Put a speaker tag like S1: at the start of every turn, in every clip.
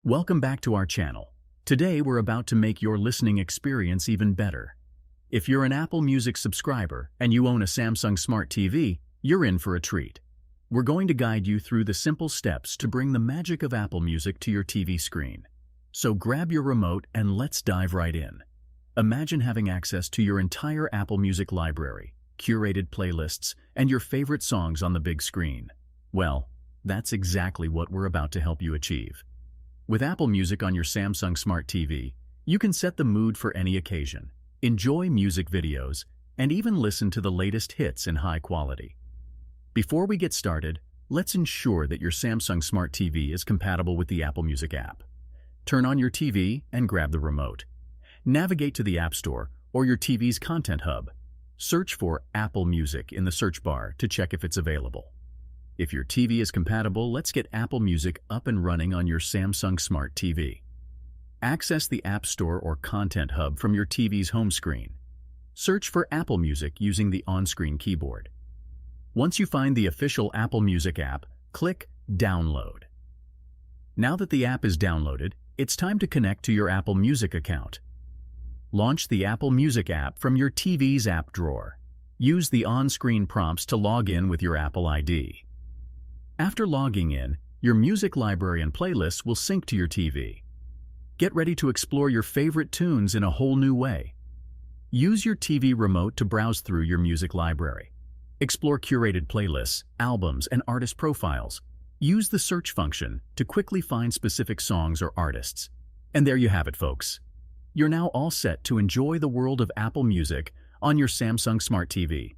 S1: Welcome back to our channel. Today we're about to make your listening experience even better. If you're an Apple Music subscriber and you own a Samsung Smart TV, you're in for a treat. We're going to guide you through the simple steps to bring the magic of Apple Music to your TV screen. So grab your remote and let's dive right in. Imagine having access to your entire Apple Music library, curated playlists, and your favorite songs on the big screen. Well, that's exactly what we're about to help you achieve. With Apple Music on your Samsung Smart TV, you can set the mood for any occasion, enjoy music videos, and even listen to the latest hits in high quality. Before we get started, let's ensure that your Samsung Smart TV is compatible with the Apple Music app. Turn on your TV and grab the remote. Navigate to the App Store or your TV's Content Hub. Search for Apple Music in the search bar to check if it's available. If your TV is compatible, let's get Apple Music up and running on your Samsung Smart TV. Access the App Store or Content Hub from your TV's home screen. Search for Apple Music using the on-screen keyboard. Once you find the official Apple Music app, click Download. Now that the app is downloaded, it's time to connect to your Apple Music account. Launch the Apple Music app from your TV's app drawer. Use the on-screen prompts to log in with your Apple ID. After logging in, your music library and playlists will sync to your TV. Get ready to explore your favorite tunes in a whole new way. Use your TV remote to browse through your music library. Explore curated playlists, albums, and artist profiles. Use the search function to quickly find specific songs or artists. And there you have it, folks. You're now all set to enjoy the world of Apple Music on your Samsung Smart TV.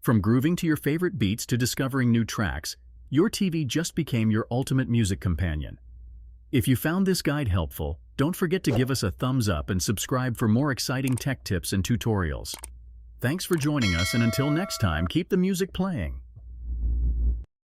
S1: From grooving to your favorite beats to discovering new tracks, your TV just became your ultimate music companion. If you found this guide helpful, don't forget to give us a thumbs up and subscribe for more exciting tech tips and tutorials. Thanks for joining us, and until next time, keep the music playing.